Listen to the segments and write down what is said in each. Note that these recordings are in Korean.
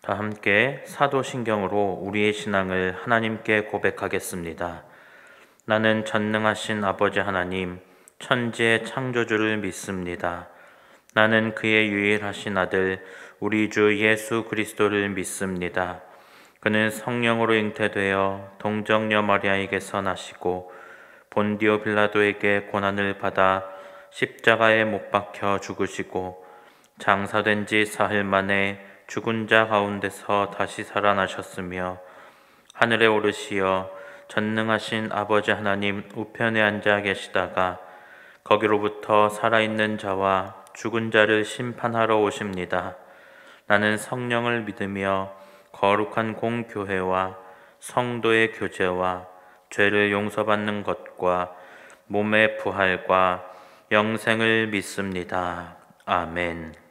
다 함께 사도신경으로 우리의 신앙을 하나님께 고백하겠습니다. 나는 전능하신 아버지 하나님, 천지의 창조주를 믿습니다. 나는 그의 유일하신 아들, 우리 주 예수 그리스도를 믿습니다. 그는 성령으로 잉태되어 동정녀 마리아에게서 나시고 본디오 빌라도에게 고난을 받아 십자가에 못 박혀 죽으시고 장사된 지 사흘 만에 죽은 자 가운데서 다시 살아나셨으며 하늘에 오르시어 전능하신 아버지 하나님 우편에 앉아 계시다가 거기로부터 살아있는 자와 죽은 자를 심판하러 오십니다. 나는 성령을 믿으며 거룩한 공교회와 성도의 교제와 죄를 용서받는 것과 몸의 부활과 영생을 믿습니다. 아멘.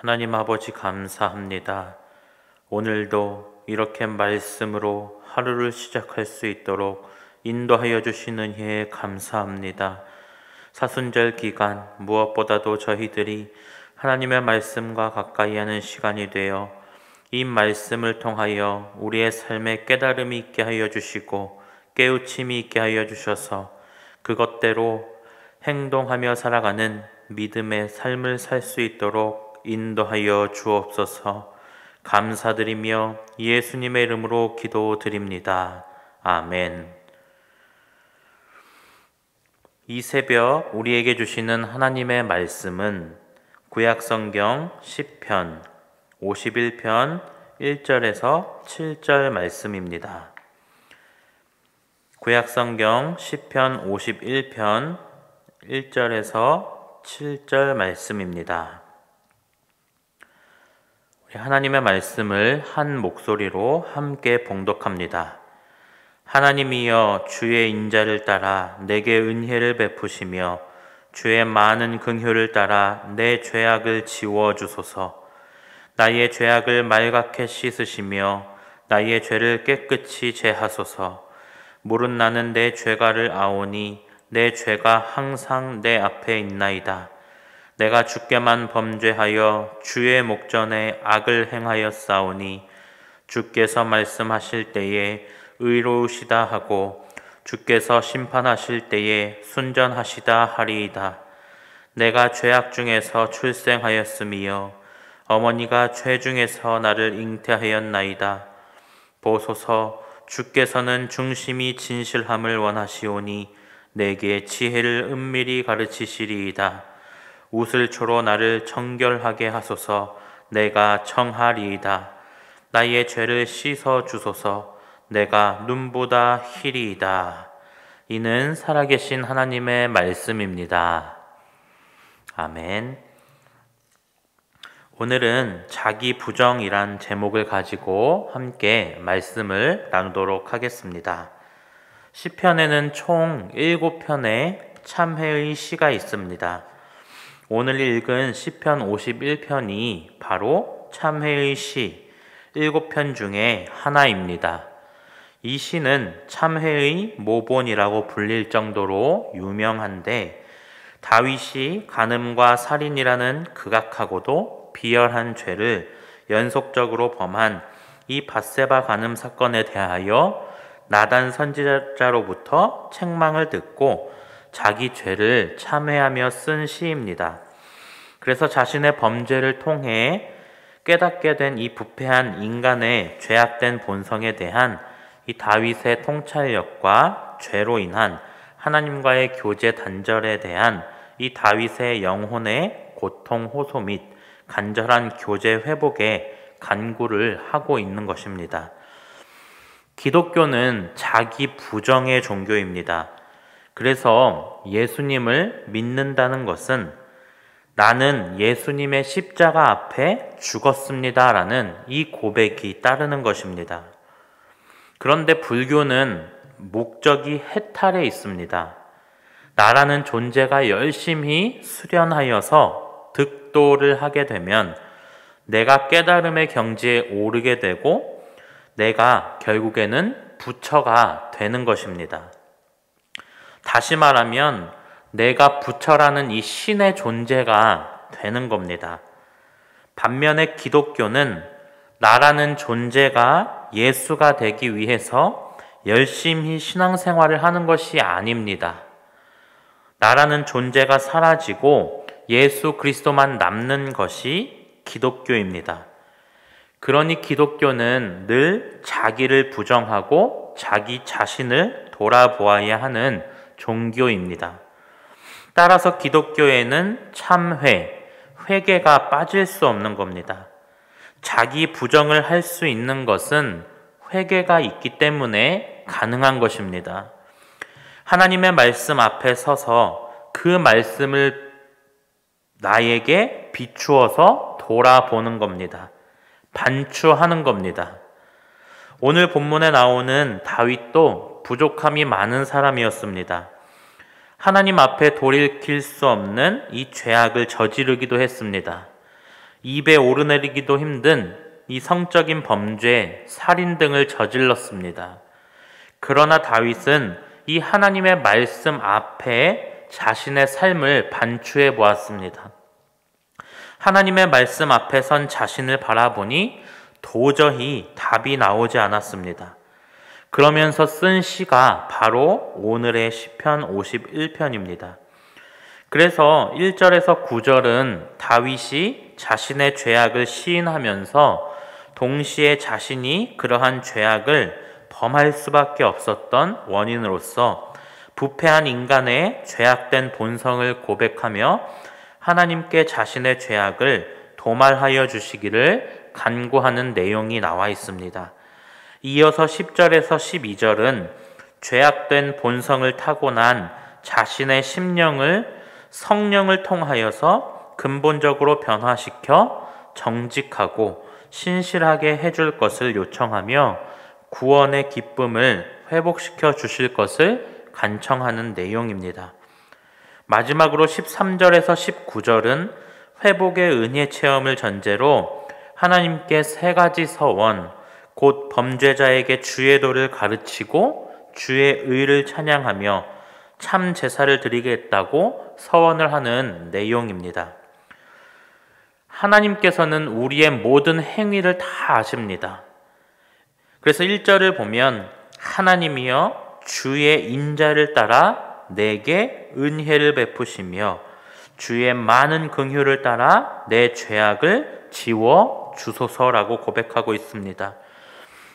하나님 아버지 감사합니다. 오늘도 이렇게 말씀으로 하루를 시작할 수 있도록 인도하여 주시는 예 감사합니다. 사순절 기간 무엇보다도 저희들이 하나님의 말씀과 가까이 하는 시간이 되어 이 말씀을 통하여 우리의 삶에 깨달음이 있게 하여 주시고 깨우침이 있게 하여 주셔서 그것대로 행동하며 살아가는 믿음의 삶을 살 수 있도록 인도하여 주옵소서. 감사드리며 예수님의 이름으로 기도드립니다. 아멘. 이 새벽 우리에게 주시는 하나님의 말씀은 구약성경 시편 51편 1절에서 7절 말씀입니다. 구약성경 시편 51편 1절에서 7절 말씀입니다. 우리 하나님의 말씀을 한 목소리로 함께 봉독합니다. 하나님이여, 주의 인자를 따라 내게 은혜를 베푸시며 주의 많은 긍휼을 따라 내 죄악을 지워주소서. 나의 죄악을 말갛게 씻으시며 나의 죄를 깨끗이 제하소서. 물은 나는 내 죄가를 아오니 내 죄가 항상 내 앞에 있나이다. 내가 주께만 범죄하여 주의 목전에 악을 행하였사오니 주께서 말씀하실 때에 의로우시다 하고 주께서 심판하실 때에 순전하시다 하리이다. 내가 죄악 중에서 출생하였으며 어머니가 죄 중에서 나를 잉태하였나이다. 보소서, 주께서는 중심이 진실함을 원하시오니 내게 지혜를 은밀히 가르치시리이다. 웃을초로 나를 정결하게 하소서. 내가 청하리이다. 나의 죄를 씻어 주소서. 내가 눈보다 희리이다. 이는 살아계신 하나님의 말씀입니다. 아멘. 오늘은 자기 부정이란 제목을 가지고 함께 말씀을 나누도록 하겠습니다. 시편에는 총 7편의 참회의 시가 있습니다. 오늘 읽은 시편 51편이 바로 참회의 시 7편 중에 하나입니다. 이 시는 참회의 모본이라고 불릴 정도로 유명한데, 다윗이 간음과 살인이라는 극악하고도 비열한 죄를 연속적으로 범한 이 밧세바 간음 사건에 대하여 나단 선지자로부터 책망을 듣고 자기 죄를 참회하며 쓴 시입니다. 그래서 자신의 범죄를 통해 깨닫게 된 이 부패한 인간의 죄악된 본성에 대한 이 다윗의 통찰력과 죄로 인한 하나님과의 교제 단절에 대한 이 다윗의 영혼의 고통 호소 및 간절한 교제 회복에 간구를 하고 있는 것입니다. 기독교는 자기 부정의 종교입니다. 그래서 예수님을 믿는다는 것은 나는 예수님의 십자가 앞에 죽었습니다 라는 이 고백이 따르는 것입니다. 그런데 불교는 목적이 해탈에 있습니다. 나라는 존재가 열심히 수련하여서 득도를 하게 되면 내가 깨달음의 경지에 오르게 되고 내가 결국에는 부처가 되는 것입니다. 다시 말하면 내가 부처라는 이 신의 존재가 되는 겁니다. 반면에 기독교는 나라는 존재가 예수가 되기 위해서 열심히 신앙생활을 하는 것이 아닙니다. 나라는 존재가 사라지고 예수 그리스도만 남는 것이 기독교입니다. 그러니 기독교는 늘 자기를 부정하고 자기 자신을 돌아보아야 하는 종교입니다. 따라서 기독교에는 참회, 회개가 빠질 수 없는 겁니다. 자기 부정을 할 수 있는 것은 회개가 있기 때문에 가능한 것입니다. 하나님의 말씀 앞에 서서 그 말씀을 나에게 비추어서 돌아보는 겁니다. 반추하는 겁니다. 오늘 본문에 나오는 다윗도 부족함이 많은 사람이었습니다. 하나님 앞에 돌이킬 수 없는 이 죄악을 저지르기도 했습니다. 입에 오르내리기도 힘든 이 성적인 범죄, 살인 등을 저질렀습니다. 그러나 다윗은 이 하나님의 말씀 앞에 자신의 삶을 반추해 보았습니다. 하나님의 말씀 앞에 선 자신을 바라보니 도저히 답이 나오지 않았습니다. 그러면서 쓴 시가 바로 오늘의 시편 51편입니다. 그래서 1절에서 9절은 다윗이 자신의 죄악을 시인하면서 동시에 자신이 그러한 죄악을 범할 수밖에 없었던 원인으로서 부패한 인간의 죄악된 본성을 고백하며 하나님께 자신의 죄악을 도말하여 주시기를 간구하는 내용이 나와 있습니다. 이어서 10절에서 12절은 죄악된 본성을 타고난 자신의 심령을 성령을 통하여서 근본적으로 변화시켜 정직하고 신실하게 해줄 것을 요청하며 구원의 기쁨을 회복시켜 주실 것을 간청하는 내용입니다. 마지막으로 13절에서 19절은 회복의 은혜 체험을 전제로 하나님께 세 가지 서원, 곧 범죄자에게 주의 도를 가르치고 주의 의를 찬양하며 참 제사를 드리겠다고 서원을 하는 내용입니다. 하나님께서는 우리의 모든 행위를 다 아십니다. 그래서 1절을 보면 하나님이여 주의 인자를 따라 내게 은혜를 베푸시며 주의 많은 긍휼을 따라 내 죄악을 지워 주소서라고 고백하고 있습니다.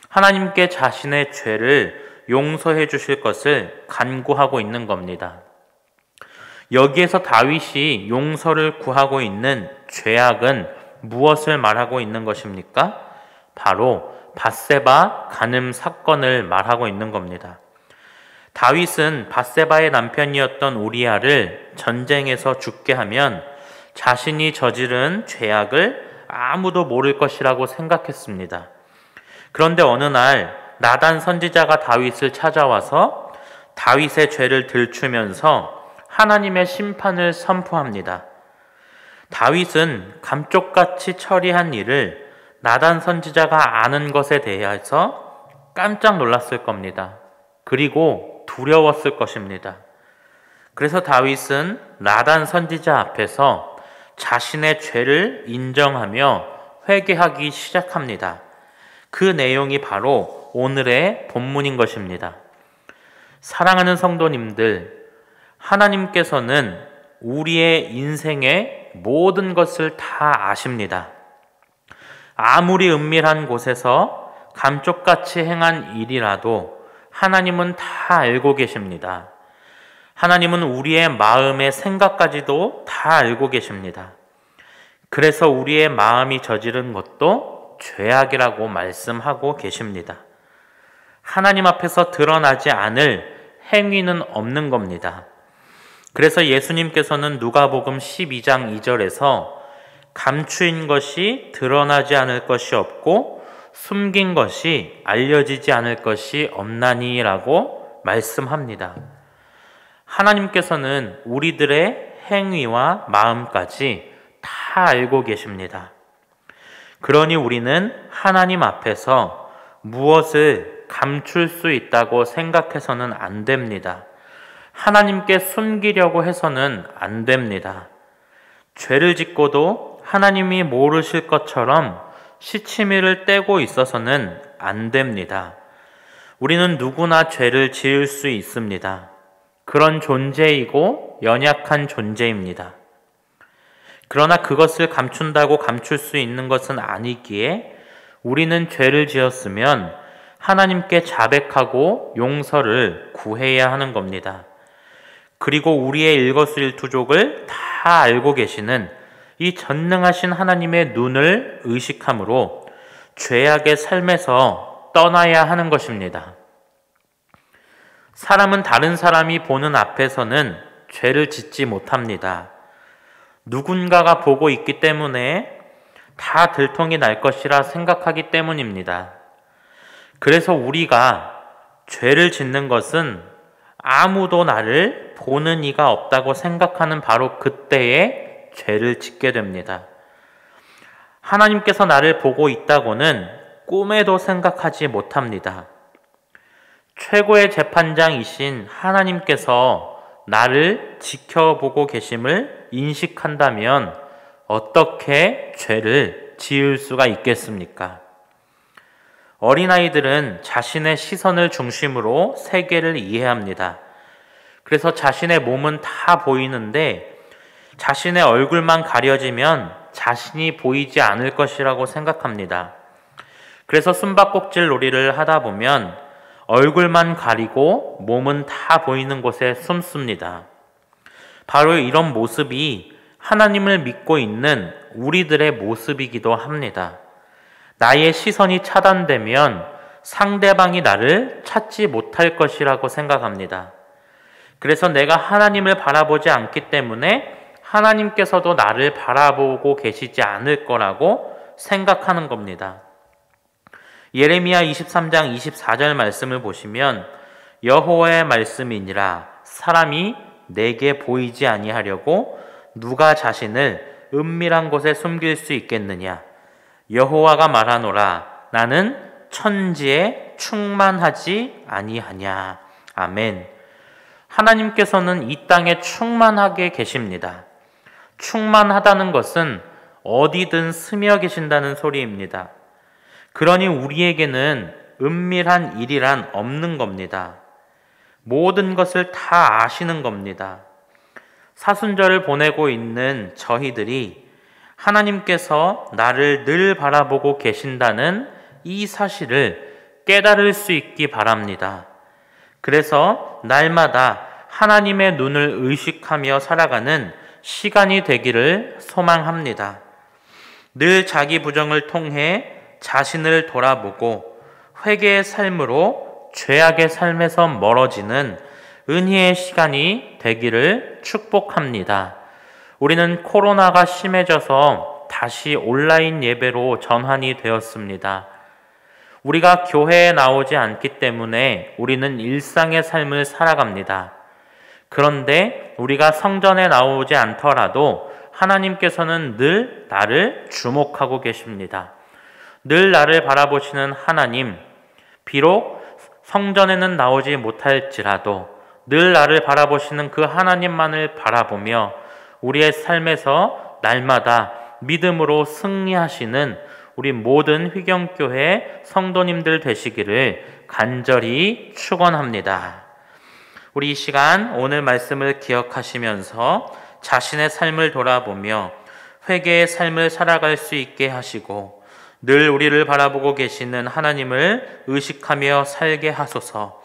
하나님께 자신의 죄를 용서해 주실 것을 간구하고 있는 겁니다. 여기에서 다윗이 용서를 구하고 있는 죄악은 무엇을 말하고 있는 것입니까? 바로 밧세바 간음 사건을 말하고 있는 겁니다. 다윗은 밧세바의 남편이었던 우리아를 전쟁에서 죽게 하면 자신이 저지른 죄악을 아무도 모를 것이라고 생각했습니다. 그런데 어느 날 나단 선지자가 다윗을 찾아와서 다윗의 죄를 들추면서 하나님의 심판을 선포합니다. 다윗은 감쪽같이 처리한 일을 나단 선지자가 아는 것에 대해서 깜짝 놀랐을 겁니다. 그리고 두려웠을 것입니다. 그래서 다윗은 나단 선지자 앞에서 자신의 죄를 인정하며 회개하기 시작합니다. 그 내용이 바로 오늘의 본문인 것입니다. 사랑하는 성도님들, 하나님께서는 우리의 인생의 모든 것을 다 아십니다. 아무리 은밀한 곳에서 감쪽같이 행한 일이라도 하나님은 다 알고 계십니다. 하나님은 우리의 마음의 생각까지도 다 알고 계십니다. 그래서 우리의 마음이 저지른 것도 죄악이라고 말씀하고 계십니다. 하나님 앞에서 드러나지 않을 행위는 없는 겁니다. 그래서 예수님께서는 누가복음 12장 2절에서 감추인 것이 드러나지 않을 것이 없고 숨긴 것이 알려지지 않을 것이 없나니라고 말씀합니다. 하나님께서는 우리들의 행위와 마음까지 다 알고 계십니다. 그러니 우리는 하나님 앞에서 무엇을 감출 수 있다고 생각해서는 안 됩니다. 하나님께 숨기려고 해서는 안 됩니다. 죄를 짓고도 하나님이 모르실 것처럼 시치미를 떼고 있어서는 안 됩니다. 우리는 누구나 죄를 지을 수 있습니다. 그런 존재이고 연약한 존재입니다. 그러나 그것을 감춘다고 감출 수 있는 것은 아니기에 우리는 죄를 지었으면 하나님께 자백하고 용서를 구해야 하는 겁니다. 그리고 우리의 일거수일투족을 다 알고 계시는 이 전능하신 하나님의 눈을 의식함으로 죄악의 삶에서 떠나야 하는 것입니다. 사람은 다른 사람이 보는 앞에서는 죄를 짓지 못합니다. 누군가가 보고 있기 때문에 다 들통이 날 것이라 생각하기 때문입니다. 그래서 우리가 죄를 짓는 것은 아무도 나를 보는 이가 없다고 생각하는 바로 그때에 죄를 짓게 됩니다. 하나님께서 나를 보고 있다고는 꿈에도 생각하지 못합니다. 최고의 재판장이신 하나님께서 나를 지켜보고 계심을 인식한다면 어떻게 죄를 지을 수가 있겠습니까? 어린아이들은 자신의 시선을 중심으로 세계를 이해합니다. 그래서 자신의 몸은 다 보이는데 자신의 얼굴만 가려지면 자신이 보이지 않을 것이라고 생각합니다. 그래서 숨바꼭질 놀이를 하다 보면 얼굴만 가리고 몸은 다 보이는 곳에 숨습니다. 바로 이런 모습이 하나님을 믿고 있는 우리들의 모습이기도 합니다. 나의 시선이 차단되면 상대방이 나를 찾지 못할 것이라고 생각합니다. 그래서 내가 하나님을 바라보지 않기 때문에 하나님께서도 나를 바라보고 계시지 않을 거라고 생각하는 겁니다. 예레미야 23장 24절 말씀을 보시면 여호와의 말씀이니라 사람이 내게 보이지 아니하려고 누가 자신을 은밀한 곳에 숨길 수 있겠느냐. 여호와가 말하노라 나는 천지에 충만하지 아니하냐. 아멘. 하나님께서는 이 땅에 충만하게 계십니다. 충만하다는 것은 어디든 스며 계신다는 소리입니다. 그러니 우리에게는 은밀한 일이란 없는 겁니다. 모든 것을 다 아시는 겁니다. 사순절을 보내고 있는 저희들이 하나님께서 나를 늘 바라보고 계신다는 이 사실을 깨달을 수 있기 바랍니다. 그래서 날마다 하나님의 눈을 의식하며 살아가는 시간이 되기를 소망합니다. 늘 자기 부정을 통해 자신을 돌아보고 회개의 삶으로 죄악의 삶에서 멀어지는 은혜의 시간이 되기를 축복합니다. 우리는 코로나가 심해져서 다시 온라인 예배로 전환이 되었습니다. 우리가 교회에 나오지 않기 때문에 우리는 일상의 삶을 살아갑니다. 그런데 우리가 성전에 나오지 않더라도 하나님께서는 늘 나를 주목하고 계십니다. 늘 나를 바라보시는 하나님, 비록 성전에는 나오지 못할지라도 늘 나를 바라보시는 그 하나님만을 바라보며 우리의 삶에서 날마다 믿음으로 승리하시는 우리 모든 휘경교회 성도님들 되시기를 간절히 축원합니다. 우리 이 시간 오늘 말씀을 기억하시면서 자신의 삶을 돌아보며 회개의 삶을 살아갈 수 있게 하시고 늘 우리를 바라보고 계시는 하나님을 의식하며 살게 하소서.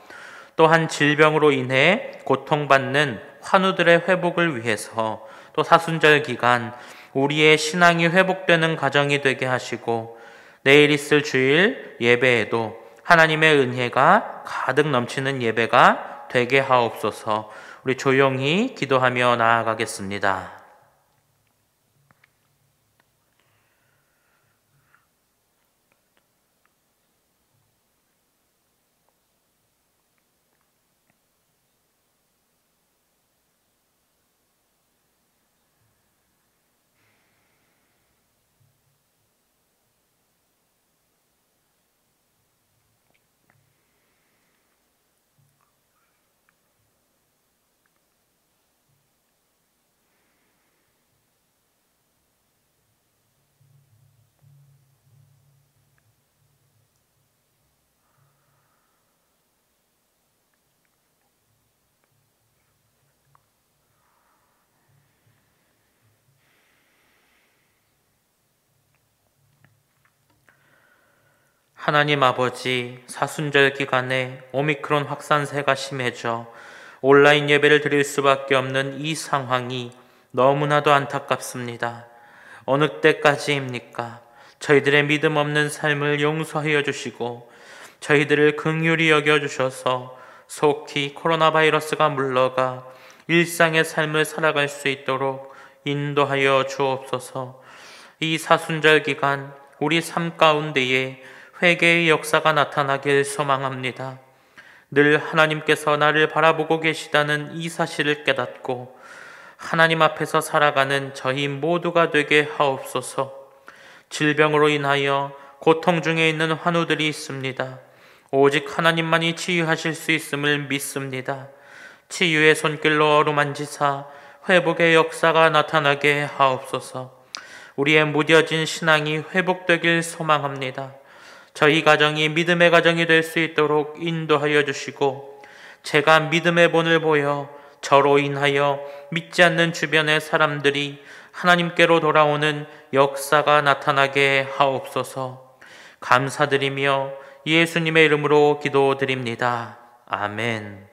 또한 질병으로 인해 고통받는 환우들의 회복을 위해서 또 사순절 기간 우리의 신앙이 회복되는 가정이 되게 하시고 내일 있을 주일 예배에도 하나님의 은혜가 가득 넘치는 예배가 되게 하옵소서. 우리 조용히 기도하며 나아가겠습니다. 하나님 아버지, 사순절 기간에 오미크론 확산세가 심해져 온라인 예배를 드릴 수밖에 없는 이 상황이 너무나도 안타깝습니다. 어느 때까지입니까? 저희들의 믿음 없는 삶을 용서하여 주시고 저희들을 긍휼히 여겨주셔서 속히 코로나 바이러스가 물러가 일상의 삶을 살아갈 수 있도록 인도하여 주옵소서. 이 사순절 기간 우리 삶 가운데에 회개의 역사가 나타나길 소망합니다. 늘 하나님께서 나를 바라보고 계시다는 이 사실을 깨닫고 하나님 앞에서 살아가는 저희 모두가 되게 하옵소서. 질병으로 인하여 고통 중에 있는 환우들이 있습니다. 오직 하나님만이 치유하실 수 있음을 믿습니다. 치유의 손길로 어루만지사 회복의 역사가 나타나게 하옵소서. 우리의 무뎌진 신앙이 회복되길 소망합니다. 저희 가정이 믿음의 가정이 될 수 있도록 인도하여 주시고 제가 믿음의 본을 보여 저로 인하여 믿지 않는 주변의 사람들이 하나님께로 돌아오는 역사가 나타나게 하옵소서. 감사드리며 예수님의 이름으로 기도드립니다. 아멘.